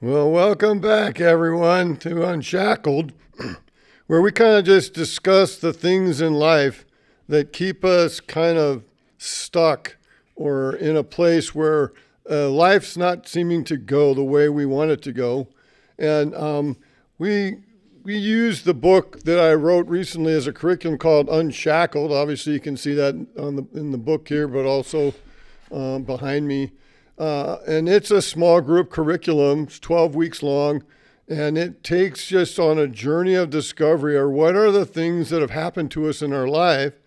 Well, welcome back, everyone, to Unshackled, where we kind of just discuss the things in life that keep us kind of stuck or in a place where life's not seeming to go the way we want it to go. And we use the book that I wrote recently as a curriculum called Unshackled. Obviously, you can see that in the book here, but also behind me. And it's a small group curriculum. It's 12 weeks long, and it takes just on a journey of discovery, or what are the things that have happened to us in our life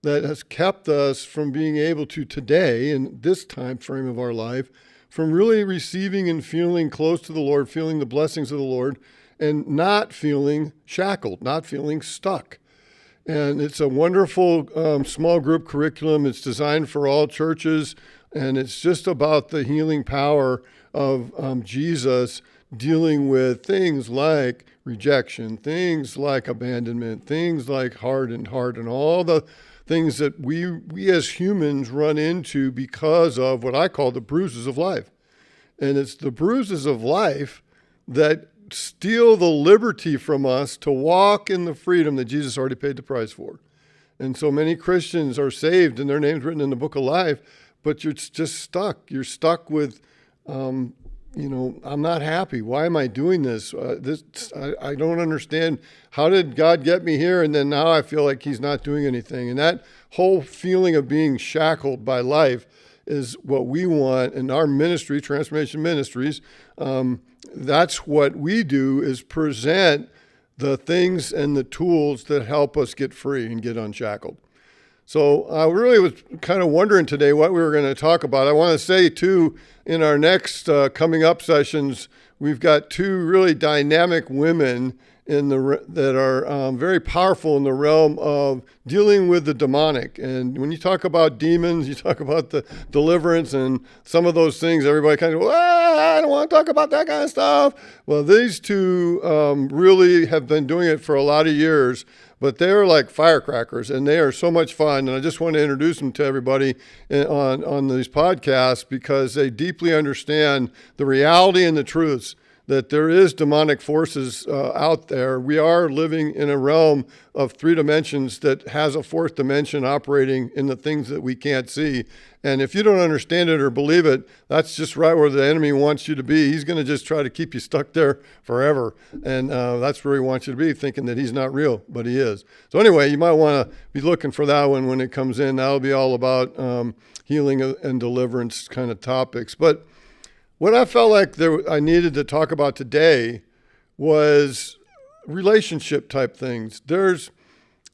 that has kept us from being able to today, in this time frame of our life, from really receiving and feeling close to the Lord, feeling the blessings of the Lord, and not feeling shackled, not feeling stuck. And it's a wonderful small group curriculum. It's designed for all churches. And it's just about the healing power of Jesus dealing with things like rejection, things like abandonment, things like hardened heart, and all the things that we as humans run into because of what I call the bruises of life. And it's the bruises of life that steal the liberty from us to walk in the freedom that Jesus already paid the price for. And so many Christians are saved and their names written in the book of life, but you're just stuck. You're stuck with, I'm not happy. Why am I doing this? I don't understand. How did God get me here? And then now I feel like he's not doing anything. And that whole feeling of being shackled by life is what we want in our ministry, Transformation Ministries. That's what we do, is present the things and the tools that help us get free and get unshackled. So I really was kind of wondering today what we were going to talk about. I want to say, too, in our next coming up sessions, we've got two really dynamic women that are very powerful in the realm of dealing with the demonic. And when you talk about demons, you talk about the deliverance and some of those things, everybody kind of goes, I don't want to talk about that kind of stuff. Well, these two really have been doing it for a lot of years. But they're like firecrackers, and they are so much fun. And I just want to introduce them to everybody on these podcasts, because they deeply understand the reality and the truths that there is demonic forces out there. We are living in a realm of three dimensions that has a fourth dimension operating in the things that we can't see. And if you don't understand it or believe it, that's just right where the enemy wants you to be. He's going to just try to keep you stuck there forever. And that's where he wants you to be, thinking that he's not real, but he is. So anyway, you might want to be looking for that one when it comes in. That'll be all about healing and deliverance kind of topics. But what I felt like I needed to talk about today was relationship type things. There's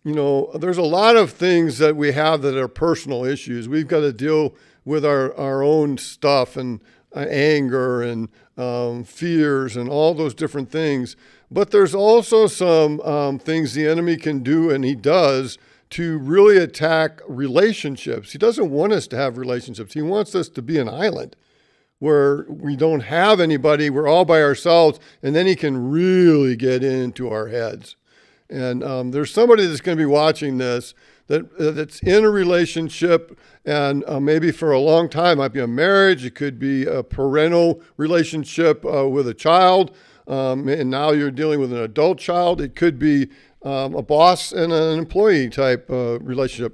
a lot of things that we have that are personal issues. We've got to deal with our own stuff and anger and fears and all those different things. But there's also some things the enemy can do, and he does, to really attack relationships. He doesn't want us to have relationships. He wants us to be an island where we don't have anybody, we're all by ourselves, and then he can really get into our heads. And there's somebody that's going to be watching this that's in a relationship, and maybe for a long time. It might be a marriage, it could be a parental relationship with a child, and now you're dealing with an adult child. It could be a boss and an employee type relationship.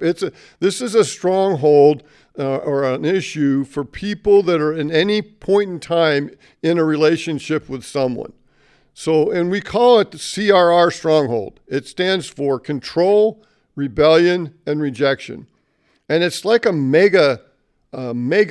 This is a stronghold or an issue for people that are in any point in time in a relationship with someone. So, and we call it the CRR stronghold. It stands for control, rebellion, and rejection. And it's like a mega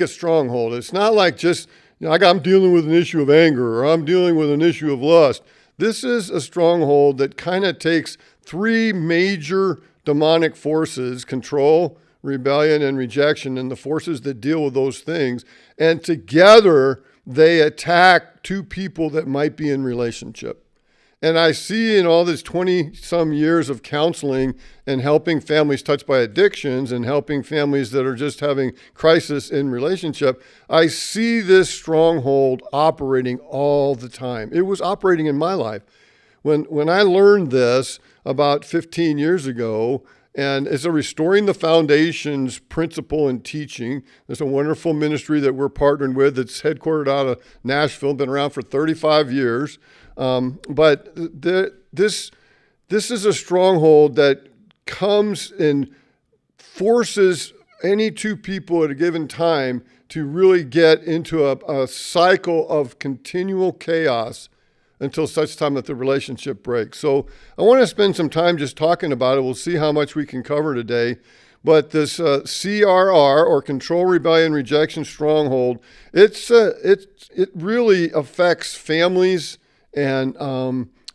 stronghold. It's not like just, I'm dealing with an issue of anger, or I'm dealing with an issue of lust. This is a stronghold that kind of takes three major demonic forces: control, rebellion, and rejection, and the forces that deal with those things. And together, they attack two people that might be in relationship. And I see in all this 20-some years of counseling and helping families touched by addictions and helping families that are just having crisis in relationship, I see this stronghold operating all the time. It was operating in my life. When I learned this about 15 years ago, And it's a Restoring the Foundations principle and teaching. There's a wonderful ministry that we're partnering with that's headquartered out of Nashville, been around for 35 years. But this is a stronghold that comes and forces any two people at a given time to really get into a cycle of continual chaos until such time that the relationship breaks. So I want to spend some time just talking about it. We'll see how much we can cover today. But this CRR, or Control, Rebellion, Rejection Stronghold, it really affects families, and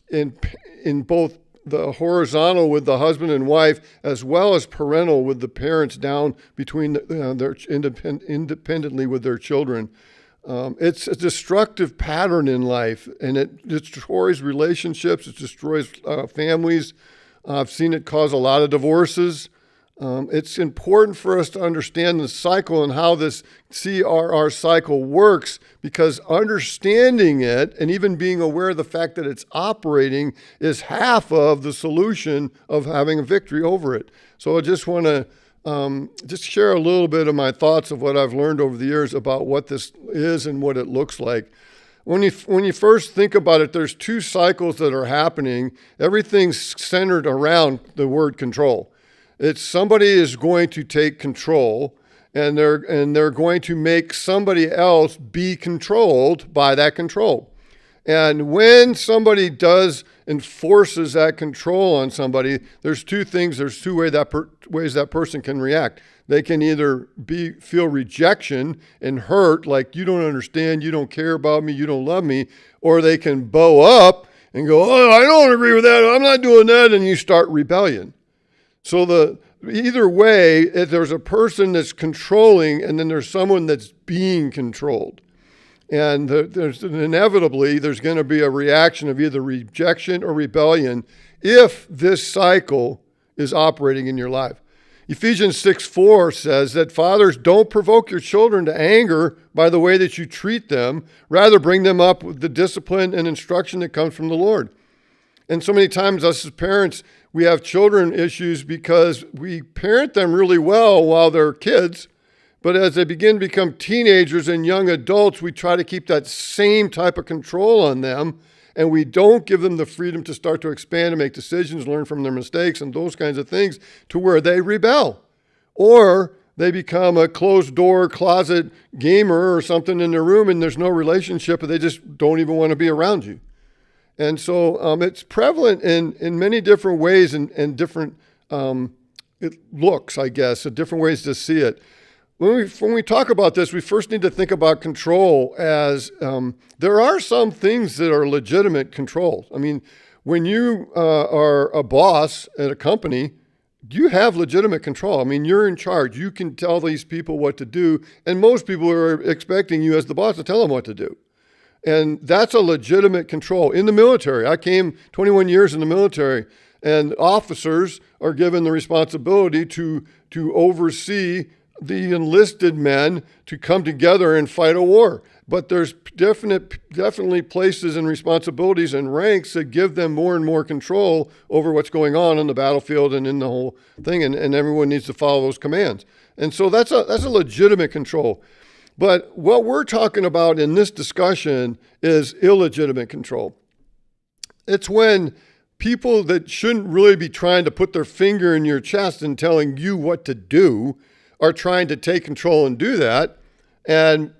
in both the horizontal with the husband and wife, as well as parental with the parents down between their independently with their children. It's a destructive pattern in life, and it destroys relationships. It destroys families. I've seen it cause a lot of divorces. It's important for us to understand the cycle and how this CRR cycle works, because understanding it and even being aware of the fact that it's operating is half of the solution of having a victory over it. So I just want to just share a little bit of my thoughts of what I've learned over the years about what this is and what it looks like. When you first think about it, there's two cycles that are happening. Everything's centered around the word control. It's somebody is going to take control, and they're going to make somebody else be controlled by that control. And when somebody does enforces that control on somebody, there's two things. There's two ways that person can react. They can either feel rejection and hurt, like you don't understand, you don't care about me, you don't love me, or they can bow up and go, oh, I don't agree with that, I'm not doing that, and you start rebellion. So either way, there's a person that's controlling, and then there's someone that's being controlled. And inevitably, there's going to be a reaction of either rejection or rebellion if this cycle is operating in your life. Ephesians 6:4 says that fathers, don't provoke your children to anger by the way that you treat them. Rather, bring them up with the discipline and instruction that comes from the Lord. And so many times, us as parents, we have children issues because we parent them really well while they're kids. But as they begin to become teenagers and young adults, we try to keep that same type of control on them, and we don't give them the freedom to start to expand and make decisions, learn from their mistakes and those kinds of things, to where they rebel. Or they become a closed-door closet gamer or something in their room, and there's no relationship, and they just don't even want to be around you. And so it's prevalent in many different ways and different looks, I guess, different ways to see it. When we talk about this, we first need to think about control as there are some things that are legitimate control. I mean, when you are a boss at a company, you have legitimate control. I mean, you're in charge. You can tell these people what to do, and most people are expecting you as the boss to tell them what to do. And that's a legitimate control. In the military, I came 21 years in the military, and officers are given the responsibility to oversee the enlisted men to come together and fight a war. But there's definitely places and responsibilities and ranks that give them more and more control over what's going on the battlefield and in the whole thing, and everyone needs to follow those commands. And so that's a legitimate control. But what we're talking about in this discussion is illegitimate control. It's when people that shouldn't really be trying to put their finger in your chest and telling you what to do are trying to take control and do that, and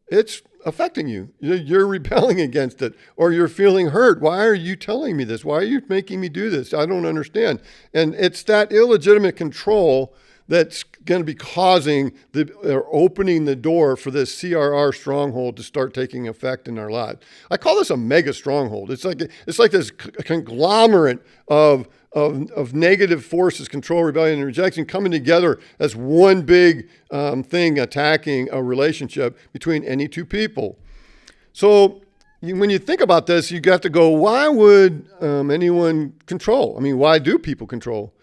it's affecting you. You're rebelling against it, or you're feeling hurt. Why are you telling me this? Why are you making me do this? I don't understand. And it's that illegitimate control that's going to be causing or opening the door for this CRR stronghold to start taking effect in our lives. I call this a mega stronghold. It's like this conglomerate of negative forces, control, rebellion, and rejection, coming together as one big thing attacking a relationship between any two people. So when you think about this, you got to go, why would anyone control? I mean, why do people control?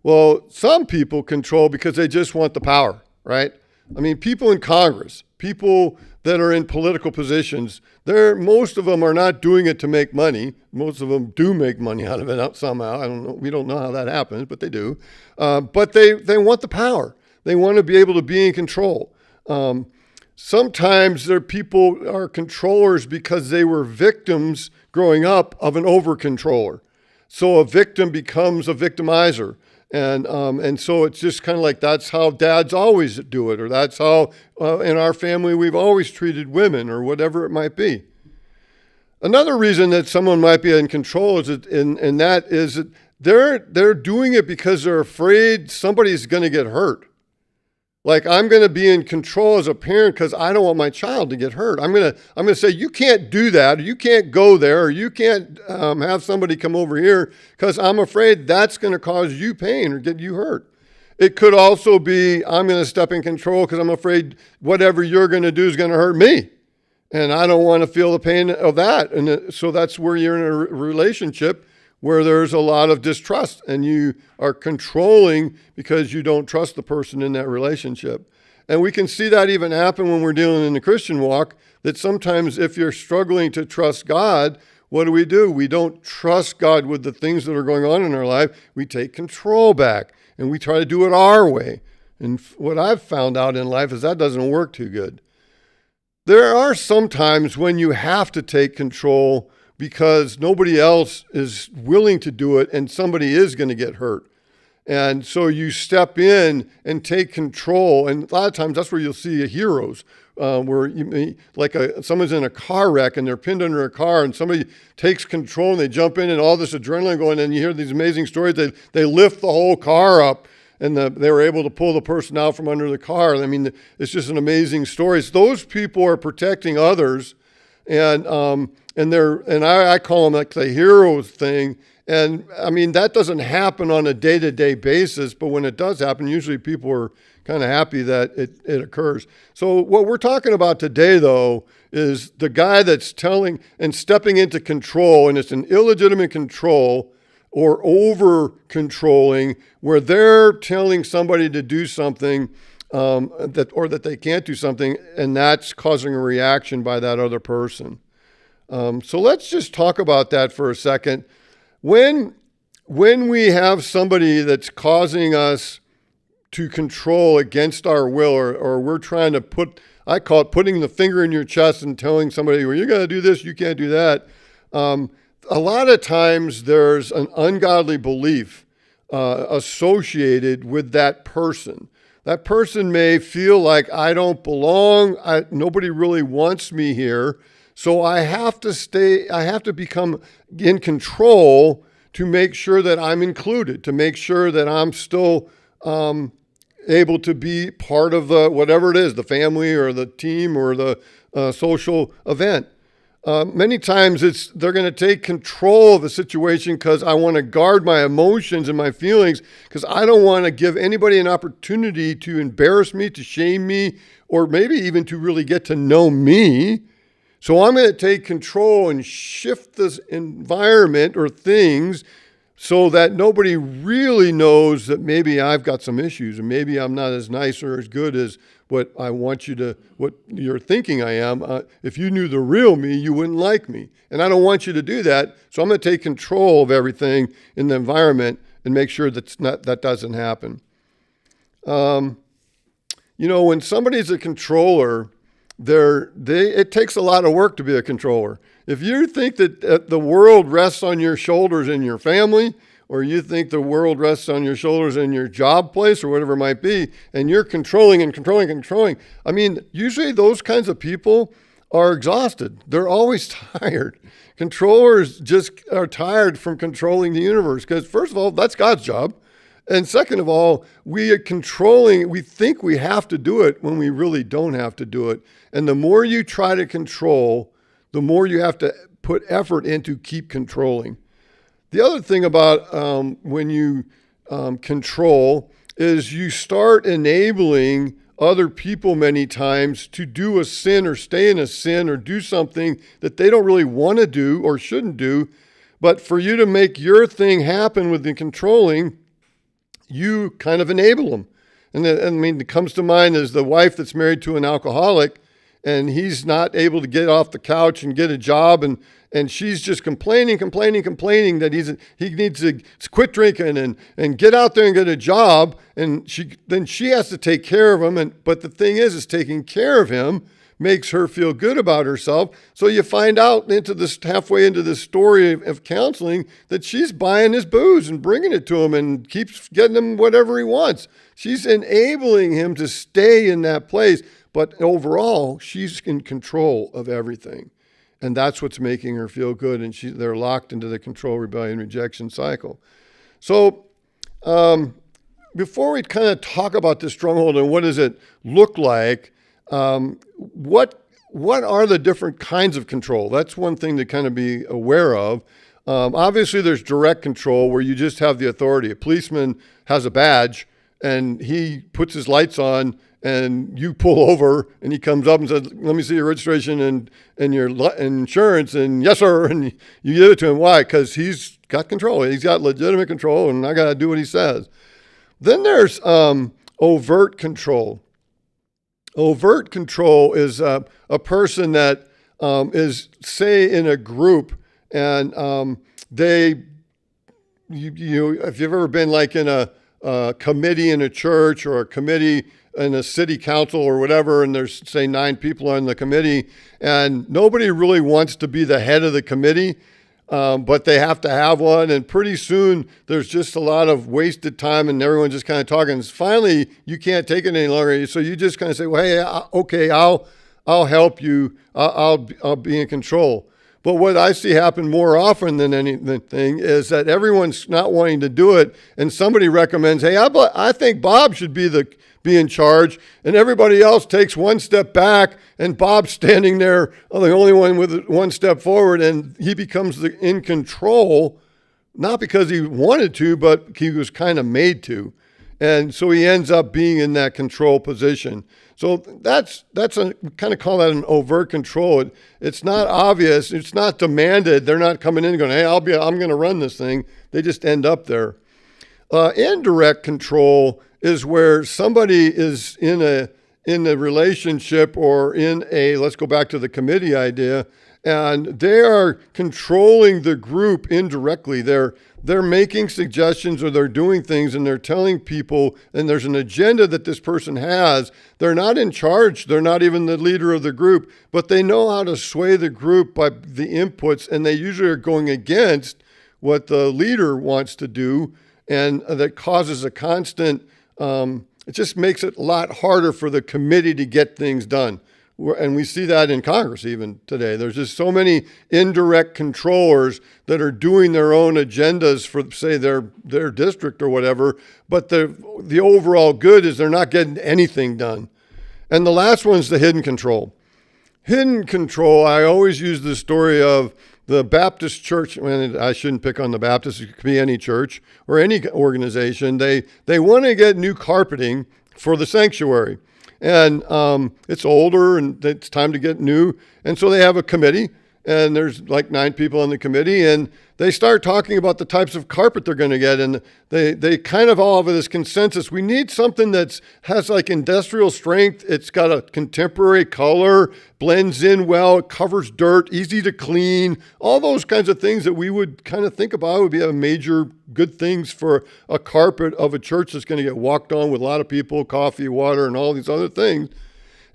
Well, some people control because they just want the power, right? I mean, people in Congress, people that are in political positions, most of them are not doing it to make money. Most of them do make money out of it somehow. I don't know. We don't know how that happens, but they do. But they want the power. They want to be able to be in control. Sometimes people are controllers because they were victims growing up of an over-controller. So a victim becomes a victimizer. And so it's just kind of like that's how dads always do it, or that's how in our family we've always treated women, or whatever it might be. Another reason that someone might be in control is that they're doing it because they're afraid somebody's going to get hurt. Like, I'm going to be in control as a parent because I don't want my child to get hurt. I'm going to say, you can't do that, or you can't go there, or you can't have somebody come over here because I'm afraid that's going to cause you pain or get you hurt. It could also be, I'm going to step in control because I'm afraid whatever you're going to do is going to hurt me. And I don't want to feel the pain of that. And so that's where you're in a relationship where there's a lot of distrust and you are controlling because you don't trust the person in that relationship. And we can see that even happen when we're dealing in the Christian walk, that sometimes if you're struggling to trust God, what do? We don't trust God with the things that are going on in our life. We take control back and we try to do it our way. And what I've found out in life is that doesn't work too good. There are some times when you have to take control because nobody else is willing to do it and somebody is going to get hurt. And so you step in and take control. And a lot of times that's where you'll see heroes, where someone's in a car wreck and they're pinned under a car and somebody takes control and they jump in and all this adrenaline going, and you hear these amazing stories. They lift the whole car up and they were able to pull the person out from under the car. I mean, it's just an amazing story. So those people are protecting others. And I call them like the heroes thing. And I mean, that doesn't happen on a day-to-day basis, but when it does happen, usually people are kind of happy that it occurs. So what we're talking about today, though, is the guy that's telling and stepping into control, and it's an illegitimate control or over-controlling, where they're telling somebody to do something that they can't do something, and that's causing a reaction by that other person. So let's just talk about that for a second. When we have somebody that's causing us to control against our will, or we're trying to I call it putting the finger in your chest and telling somebody, well, you got to do this, you can't do that. A lot of times there's an ungodly belief associated with that person. That person may feel like I don't belong, nobody really wants me here, so I have to become in control to make sure that I'm included, to make sure that I'm still able to be part of whatever it is, the family or the team or the social event. Many times they're going to take control of the situation because I want to guard my emotions and my feelings, because I don't want to give anybody an opportunity to embarrass me, to shame me, or maybe even to really get to know me. So I'm going to take control and shift this environment or things so that nobody really knows that maybe I've got some issues and maybe I'm not as nice or as good as what you're thinking I am. If you knew the real me, you wouldn't like me. And I don't want you to do that. So I'm going to take control of everything in the environment and make sure that doesn't happen. When somebody's a controller, it takes a lot of work to be a controller. If you think that the world rests on your shoulders in your family, or you think the world rests on your shoulders in your job place or whatever it might be, and you're controlling, I mean, usually those kinds of people are exhausted. They're always tired. Controllers just are tired from controlling the universe because, first of all, that's God's job. And second of all, we think we have to do it when we really don't have to do it. And the more you try to control, the more you have to put effort into keep controlling. The other thing about when you control is you start enabling other people many times to do a sin or stay in a sin or do something that they don't really want to do or shouldn't do. But for you to make your thing happen with the controlling, you kind of enable them. And it comes to mind is the wife that's married to an alcoholic, and he's not able to get off the couch and get a job, and she's just complaining that he needs to quit drinking and get out there and get a job, and she has to take care of him. But the thing is taking care of him makes her feel good about herself. So you find out halfway into this story of counseling that she's buying his booze and bringing it to him and keeps getting him whatever he wants. She's enabling him to stay in that place, but overall, she's in control of everything. And that's what's making her feel good, and they're locked into the control, rebellion, rejection cycle. So before we kind of talk about this stronghold and what does it look like, what are the different kinds of control? That's one thing to kind of be aware of. Obviously, there's direct control where you just have the authority. A policeman has a badge, and he puts his lights on, and you pull over, and he comes up and says, "Let me see your registration and your insurance," and yes, sir, and you give it to him. Why? Because he's got control. He's got legitimate control, and I got to do what he says. Then there's overt control. Overt control is a person that is, say, in a group, and if you've ever been like in a committee in a church or a committee in a city council or whatever, and there's, say, 9 people on the committee, and nobody really wants to be the head of the committee, but they have to have one, and pretty soon there's just a lot of wasted time, and everyone's just kind of talking. And finally, you can't take it any longer, so you just kind of say, "Well, hey, okay, I'll help you. I'll be in control." But what I see happen more often than anything is that everyone's not wanting to do it, and somebody recommends, "Hey, I think Bob should be in charge," and everybody else takes one step back, and Bob's standing there, the only one with one step forward, and he becomes in control, not because he wanted to, but he was kind of made to. And so he ends up being in that control position. So that's a kind of call that an overt control. It's not obvious. It's not demanded. They're not coming in and going, "Hey, I'm going to run this thing." They just end up there. Indirect control is where somebody is in a relationship or let's go back to the committee idea, and they are controlling the group indirectly. They're making suggestions, or they're doing things, and they're telling people, and there's an agenda that this person has. They're not in charge. They're not even the leader of the group, but they know how to sway the group by the inputs, and they usually are going against what the leader wants to do, and that causes a constant, it just makes it a lot harder for the committee to get things done. And we see that in Congress even today. There's just so many indirect controllers that are doing their own agendas for, say, their district or whatever, but the overall good is they're not getting anything done. And the last one's the hidden control. Hidden control, I always use the story of the Baptist church. I shouldn't pick on the Baptists. It could be any church or any organization. They want to get new carpeting for the sanctuary. And it's older, and it's time to get new. And so they have a committee, and there's like 9 people on the committee, and they start talking about the types of carpet they're going to get. And they kind of all have this consensus. We need something that has like industrial strength. It's got a contemporary color, blends in well, it covers dirt, easy to clean, all those kinds of things that we would kind of think about would be a major good things for a carpet of a church that's going to get walked on with a lot of people, coffee, water, and all these other things.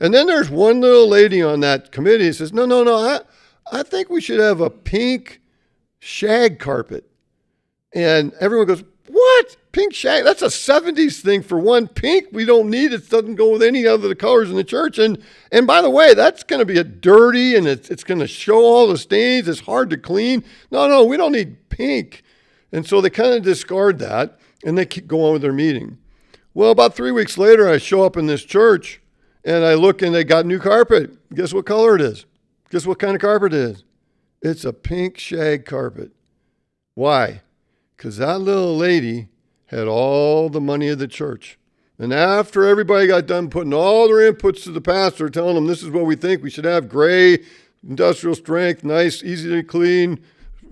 And then there's one little lady on that committee who says, no, I think we should have a pink shag carpet. And everyone goes, "What? Pink shag? That's a 70s thing for one. Pink, we don't need it. It doesn't go with any other colors in the church. And by the way, that's going to be dirty, and it's going to show all the stains. It's hard to clean. No, we don't need pink." And so they kind of discard that, and they keep going with their meeting. Well, about 3 weeks later, I show up in this church, and I look, and they got new carpet. Guess what color it is? Guess what kind of carpet it is? It's a pink shag carpet. Why? Because that little lady had all the money of the church. And after everybody got done putting all their inputs to the pastor, telling them this is what we think we should have, gray, industrial strength, nice, easy to clean,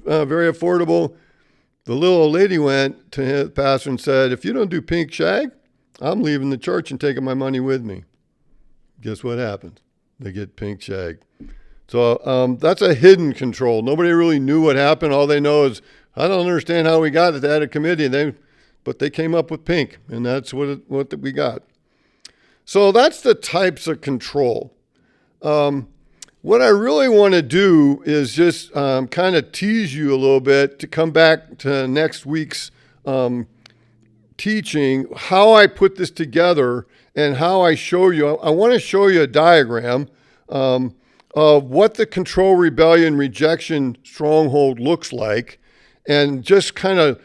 very affordable, the little lady went to the pastor and said, "If you don't do pink shag, I'm leaving the church and taking my money with me." Guess what happened? they get pink shag. So that's a hidden control. Nobody really knew what happened. All they know is, I don't understand how we got it. They had a committee, but they came up with pink, and that's what we got. So that's the types of control. What I really want to do is just kind of tease you a little bit to come back to next week's teaching, how I put this together and how I show you. I want to show you a diagram of what the control, rebellion, rejection stronghold looks like, and just kind of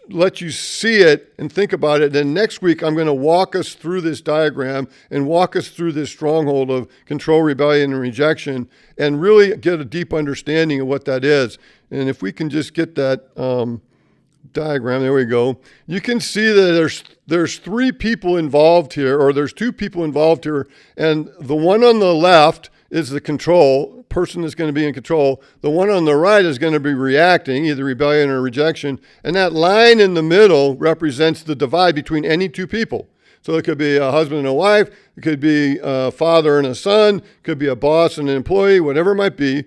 let you see it and think about it. Then next week, I'm going to walk us through this diagram and walk us through this stronghold of control, rebellion, and rejection, and really get a deep understanding of what that is. And if we can just get that diagram, there we go. You can see that there's three people involved here, or there's two people involved here, and the one on the left is the control person that's going to be in control. The one on the right is going to be reacting, either rebellion or rejection. And that line in the middle represents the divide between any two people. So it could be a husband and a wife. It could be a father and a son. It could be a boss and an employee, whatever it might be.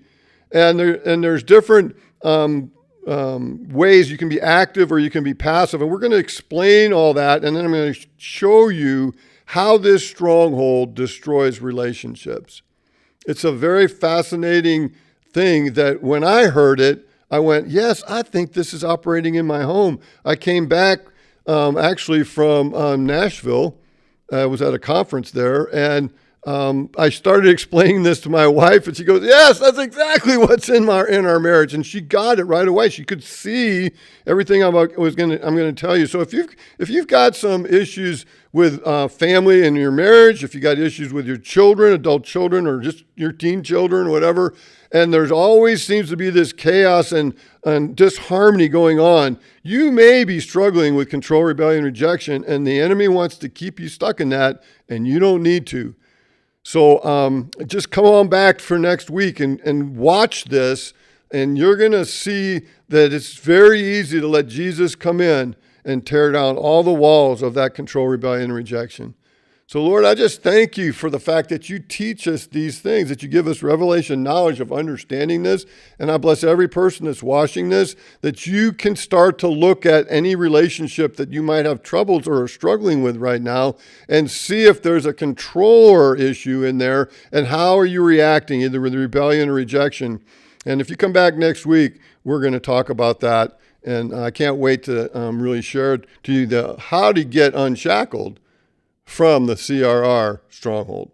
And there's different ways you can be active or you can be passive. And we're going to explain all that. And then I'm going to show you how this stronghold destroys relationships. It's a very fascinating thing that when I heard it, I went, yes, I think this is operating in my home. I came back actually from Nashville. I was at a conference there, and I started explaining this to my wife, and she goes, yes, that's exactly what's in our marriage. And she got it right away. She could see everything I'm going to tell you. So if you've got some issues with family and your marriage, if you got issues with your children, adult children, or just your teen children, whatever, and there's always seems to be this chaos and disharmony going on, you may be struggling with control, rebellion, rejection, and the enemy wants to keep you stuck in that, and you don't need to. So just come on back for next week and watch this, and you're going to see that it's very easy to let Jesus come in and tear down all the walls of that control, rebellion, and rejection. So, Lord, I just thank you for the fact that you teach us these things, that you give us revelation knowledge of understanding this. And I bless every person that's watching this, that you can start to look at any relationship that you might have troubles or are struggling with right now and see if there's a controller issue in there and how are you reacting, either with rebellion or rejection. And if you come back next week, we're going to talk about that. And I can't wait to really share to you how to get unshackled from the CRR stronghold.